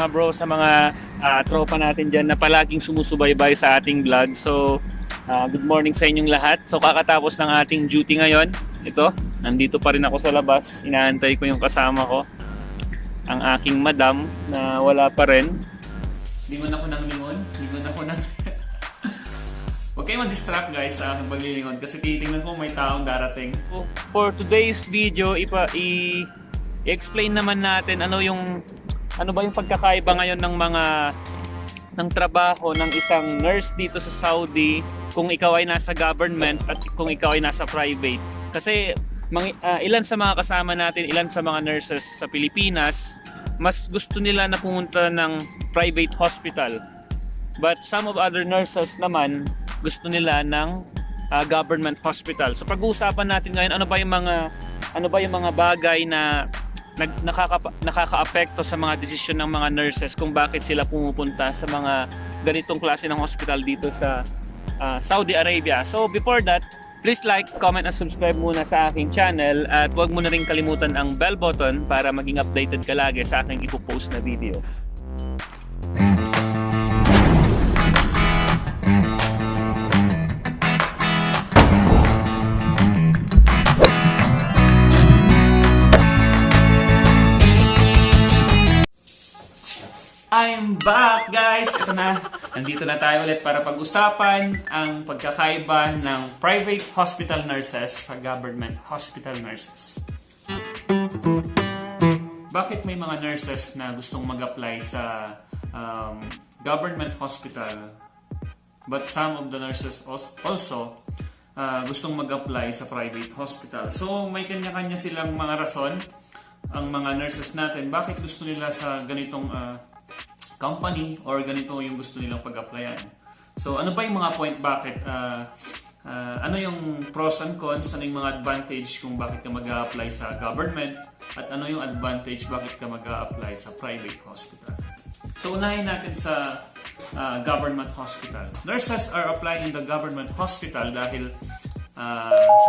mga bro, sa mga tropa natin dyan na palaging sumusubaybay sa ating vlog. So, good morning sa inyong lahat. So, kakatapos ng ating duty ngayon. Ito, nandito pa rin ako sa labas. Inaantay ko yung kasama ko. Ang aking madam na wala pa rin. Lingon ako ng lingon. Lingon ako ng... Huwag kayo mag-distract guys sa aking paglilingon kasi titingnan ko may taong darating. So, for today's video, i-explain naman natin ano ba yung pagkakaiba ngayon ng trabaho ng isang nurse dito sa Saudi kung ikaw ay nasa government at kung ikaw ay nasa private. Kasi ilan sa mga kasama natin, ilan sa mga nurses sa Pilipinas, mas gusto nila na pumunta ng private hospital. But some of other nurses naman gusto nila ng government hospital. So pag-uusapan natin ngayon ano ba yung mga bagay na nakakaapekto sa mga desisyon ng mga nurses kung bakit sila pumupunta sa mga ganitong klase ng hospital dito sa Saudi Arabia. So before that, please like, comment at subscribe muna sa aking channel at huwag mo na rin kalimutan ang bell button para maging updated ka lagi sa aking ipopost na video. I'm back guys! Ito na, nandito na tayo ulit para pag-usapan ang pagkakaiba ng private hospital nurses sa government hospital nurses. Bakit may mga nurses na gustong mag-apply sa government hospital but some of the nurses also gustong mag-apply sa private hospital? So may kanya-kanya silang mga rason ang mga nurses natin bakit gusto nila sa ganitong company or ganito yung gusto nilang pag-applyan. So ano ba yung mga point bakit ano yung pros and cons, ano yung mga advantage kung bakit ka mag-a-apply sa government at ano yung advantage bakit ka mag-a-apply sa private hospital. So unahin natin sa government hospital. Nurses are applying in the government hospital dahil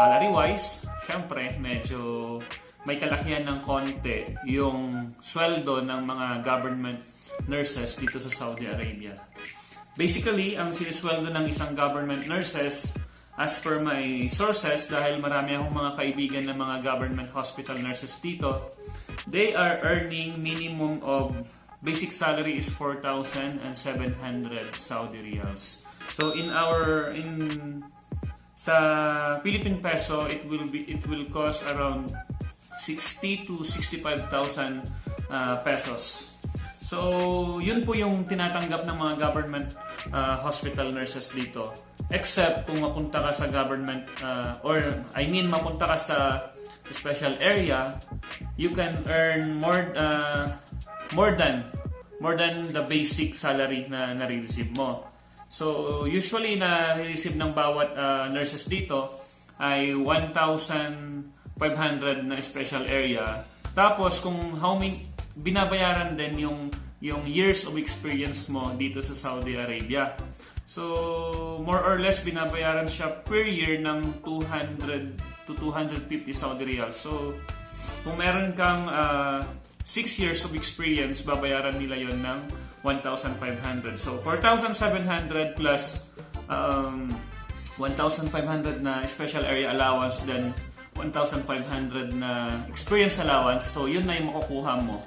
salary wise, syempre medyo may kalakihan ng konti yung sweldo ng mga government nurses dito sa Saudi Arabia. Basically, ang sinisweldo ng isang government nurses, as per my sources, dahil marami akong mga kaibigan ng mga government hospital nurses dito, they are earning minimum of basic salary is 4,700 Saudi riyals. So sa Philippine peso, it will cost around 60 to 65,000 pesos. So, yun po yung tinatanggap ng mga government hospital nurses dito. Except kung mapunta ka sa government, mapunta ka sa special area, you can earn more than the basic salary na nare-receive mo. So, usually na-receive ng bawat nurses dito ay 1,500 na special area. Tapos, kung how many binabayaran din yung years of experience mo dito sa Saudi Arabia. So, more or less binabayaran siya per year ng 200 to 250 Saudi riyals. So, kung meron kang 6 years of experience, babayaran nila yon ng 1,500. So, 4,700 plus 1,500 na special area allowance, then 1,500 na experience allowance. So, yun na yung makukuha mo.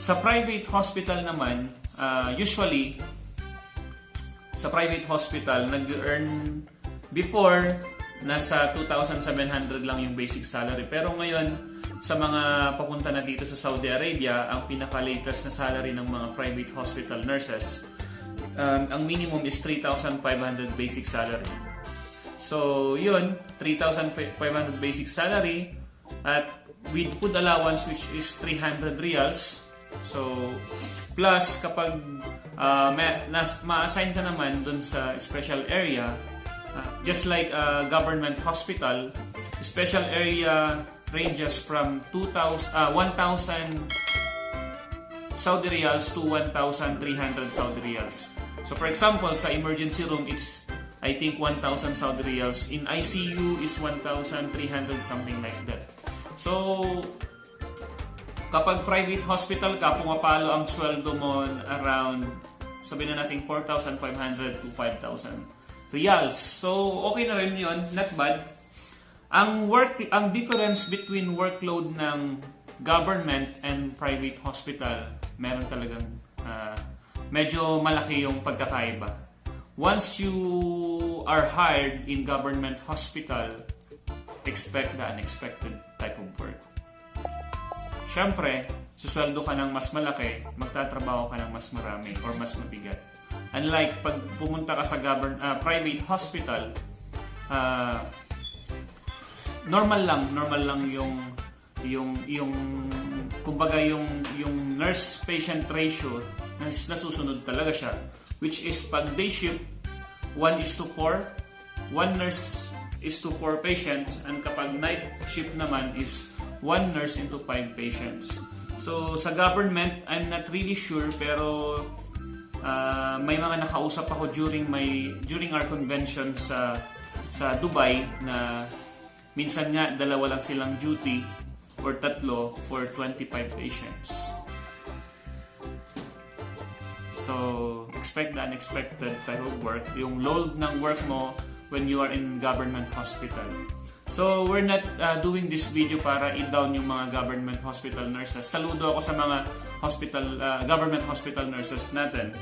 Sa private hospital naman, usually, sa private hospital, nag-earn before, nasa 2,700 lang yung basic salary. Pero ngayon, sa mga papunta na dito sa Saudi Arabia, ang pinaka-latest na salary ng mga private hospital nurses, ang minimum is 3,500 basic salary. So, yun, 3,500 basic salary at with food allowance which is 300 riyals. So, plus kapag ma-assign ka naman dun sa special area, just like a government hospital, special area ranges from 1,000 Saudi riyals to 1,300 Saudi riyals. So, for example, sa emergency room, it's I think 1,000 Saudi riyals. In ICU is 1,300, something like that. So, Kapag private hospital ka, pumapalo ang sweldo mo around, sabihin na natin 4,500 to 5,000 reals. So, okay na rin yun. Not bad. Ang difference between workload ng government and private hospital, meron talagang medyo malaki yung pagkakaiba. Once you are hired in government hospital, expect the unexpected type of work. Siyempre, susweldo ka ng mas malaki, magtatrabaho ka ng mas marami or mas mabigat. Unlike pag pumunta ka sa private hospital, normal lang yung kumbaga yung nurse patient ratio nasusunod talaga siya, which is pag day shift 1:4, 1 nurse is to 4 patients, and kapag night shift naman is 1 nurse into 5 patients. So sa government, I'm not really sure, pero may mga nakausap ako during our convention sa Dubai na minsan nga dalawa lang silang duty or tatlo for 25 patients. So expect the unexpected type of work, yung load ng work mo when you are in government hospital. So we're not doing this video para i-down yung mga government hospital nurses. Saludo ako sa mga government hospital nurses natin.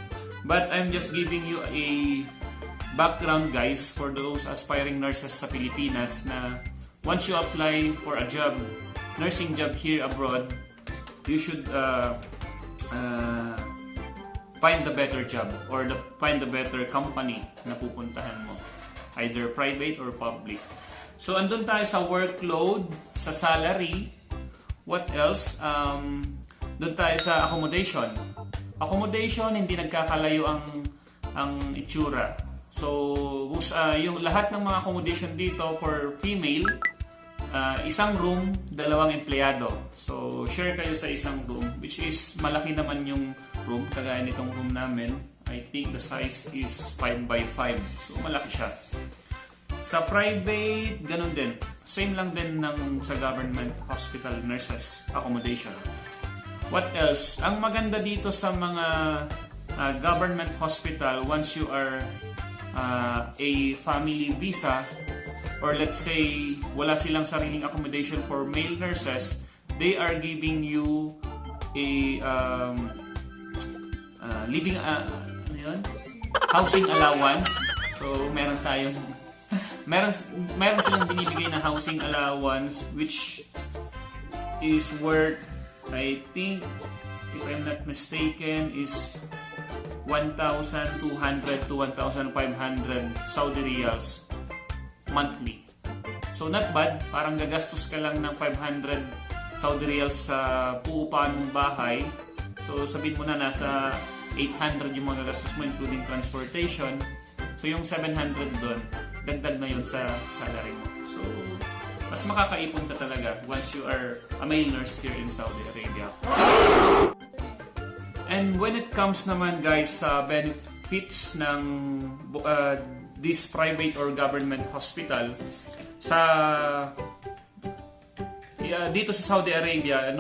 But I'm just giving you a background, guys, for those aspiring nurses sa Pilipinas na once you apply for a job, nursing job here abroad, you should find the better job or find the better company na pupuntahan mo, either private or public. So andun tayo sa workload, sa salary. What else? Doon tayo sa accommodation. Accommodation, hindi nagkakalayo ang itsura. So yung lahat ng mga accommodation dito for female, isang room, 2 empleyado. So share kayo sa isang room, which is malaki naman yung room, kagaya nitong room namin. I think the size is 5x5. So malaki siya. Sa private, ganun din. Same lang din ng sa government hospital nurses accommodation. What else? Ang maganda dito sa mga government hospital, once you are a family visa, or let's say wala silang sariling accommodation for male nurses, they are giving you a housing allowance. So meron silang binibigay na housing allowance, which is worth, I think, if I'm not mistaken, is 1,200 to 1,500 Saudi riyals monthly. So not bad, parang gagastos ka lang ng 500 Saudi riyals sa puupahan mong bahay. So sabihin mo na nasa 800 yung mga gagastos mo including transportation. So yung 700 doon, dagdag na yun sa salary mo. So mas makakaipon ka talaga once you are a male nurse here in Saudi Arabia. And when it comes naman, guys, sa benefits ng this private or government hospital, dito sa Saudi Arabia,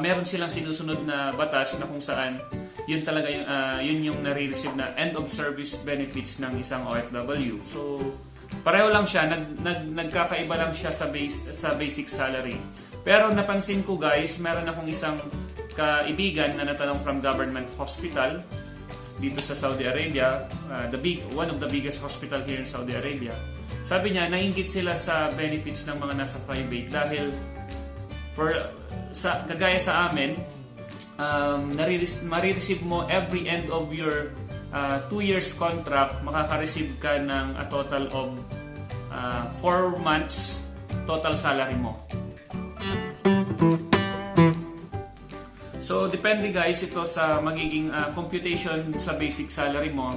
meron silang sinusunod na batas na kung saan yun talaga yun yung nare-receive na end of service benefits ng isang OFW. So pareho lang siya, nagkakaiba lang siya sa basic salary. Pero napansin ko, guys, meron akong isang kaibigan na natanong from government hospital dito sa Saudi Arabia, one of the biggest hospital here in Saudi Arabia. Sabi niya, nainggit sila sa benefits ng mga nasa private dahil kagaya sa amin, marireceive mo every end of your 2 years contract, makaka-receive ka ng a total of 4 months total salary mo. So depende, guys, ito sa magiging computation sa basic salary mo,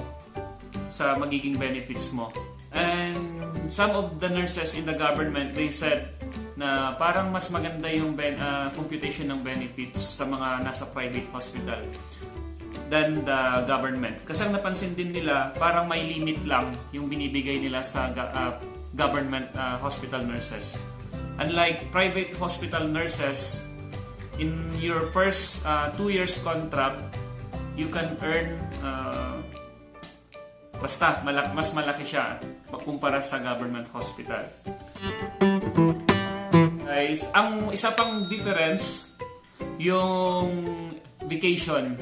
sa magiging benefits mo. And some of the nurses in the government, they said na parang mas maganda yung computation ng benefits sa mga nasa private hospital than the government. Kasi ang napansin din nila, parang may limit lang yung binibigay nila sa government hospital nurses. Unlike private hospital nurses, in your first 2 years contract, you can earn basta mas malaki siya kumpara sa government hospital. Guys, ang isa pang difference, yung vacation.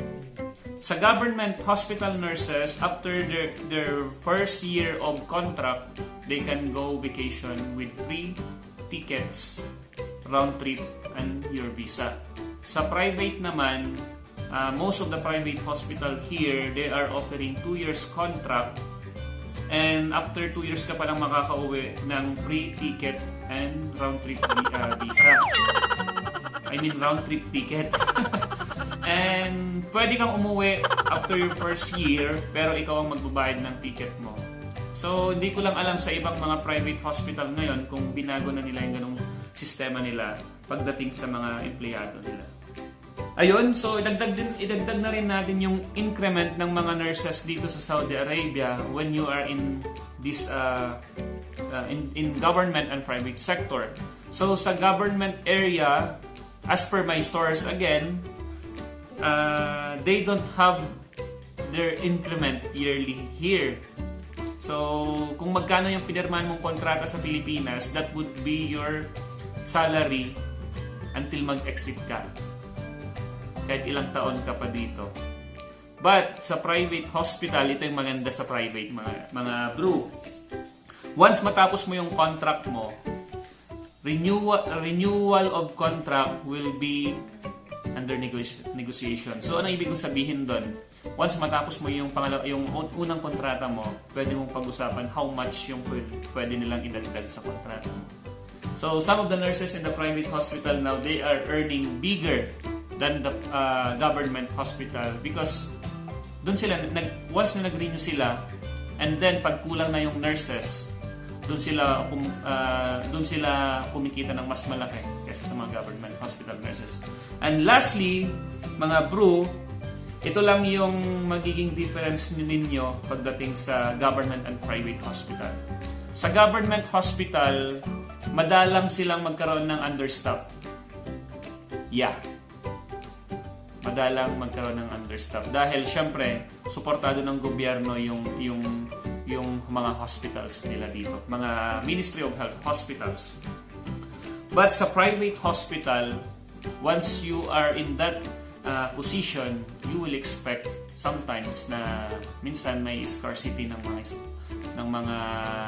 Sa government hospital nurses, after their first year of contract, they can go vacation with free tickets, round trip, and your visa. Sa private naman, most of the private hospital here, they are offering 2 years contract, and after 2 years ka palang makakauwi ng free ticket and round trip visa. I mean round trip ticket. And pwede kang umuwi after your first year, pero ikaw ang magbabayad ng ticket mo. So, hindi ko lang alam sa ibang mga private hospital ngayon kung binago na nila yung ganong sistema nila pagdating sa mga empleyado nila. Ayun, so idagdag na rin natin yung increment ng mga nurses dito sa Saudi Arabia when you are in this in government and private sector. So, sa government area, as per my source again, they don't have their increment yearly here. So, kung magkano yung pinirmahan mong kontrata sa Pilipinas, that would be your salary until mag-exit ka. Kahit ilang taon ka pa dito. But, sa private hospital, ito yung maganda sa private, mga bro. Once matapos mo yung contract mo, renewal of contract will be under negotiation. So, ano ibig kong sabihin doon? Once matapos mo yung unang kontrata mo, pwede mong pag-usapan how much yung pwede nilang idagdag sa kontrata mo. So, some of the nurses in the private hospital now, they are earning bigger than the government hospital because doon sila, once na nag-renew sila, and then pag kulang na yung nurses, doon sila kumikita ng mas malaki kaysa sa mga government hospital nurses. And lastly, mga bro, ito lang yung magiging difference ninyo pagdating sa government and private hospital. Sa government hospital, madalang silang magkaroon ng understaff. Yeah. Madalang magkaroon ng understaff dahil syempre suportado ng gobyerno yung mga hospitals nila dito, mga Ministry of Health hospitals. But sa private hospital, once you are in that position, you will expect sometimes na minsan may scarcity ng mga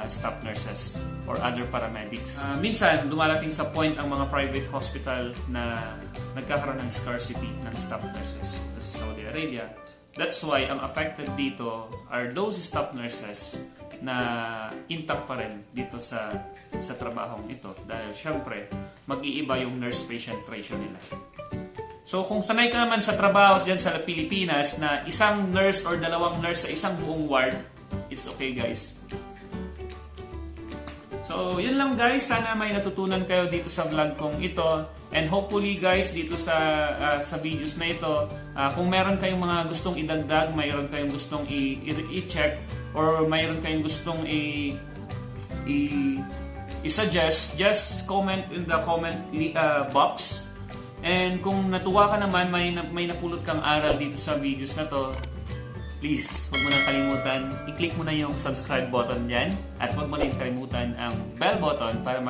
staff nurses or other paramedics. Minsan dumarating sa point ang mga private hospital na nagkakaroon ng scarcity ng staff nurses sa Saudi Arabia. That's why ang affected dito are those staff nurses na intact pa rin dito sa trabahong ito dahil syempre mag-iiba yung nurse-patient ratio nila. So kung sanay ka naman sa trabaho dyan sa Pilipinas na isang nurse or dalawang nurse sa isang buong ward, it's okay guys. So yun lang guys, sana may natutunan kayo dito sa vlog kong ito. And hopefully guys, dito sa videos na ito, kung meron kayong mga gustong idagdag, mayroon kayong gustong i-check, or mayroon kayong gustong i-suggest, just comment in the comment box. And kung natuwa ka naman, may napulot kang aral dito sa videos na to, please, huwag mo nang kalimutan, i-click mo na yung subscribe button dyan, at huwag mo rin kalimutan ang bell button para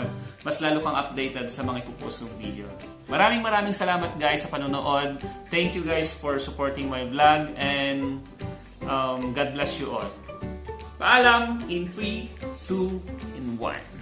mas lalo kang updated sa mga ipopost ng video. Maraming salamat guys sa panonood. Thank you guys for supporting my vlog, and God bless you all. Paalam in 3, 2, and 1.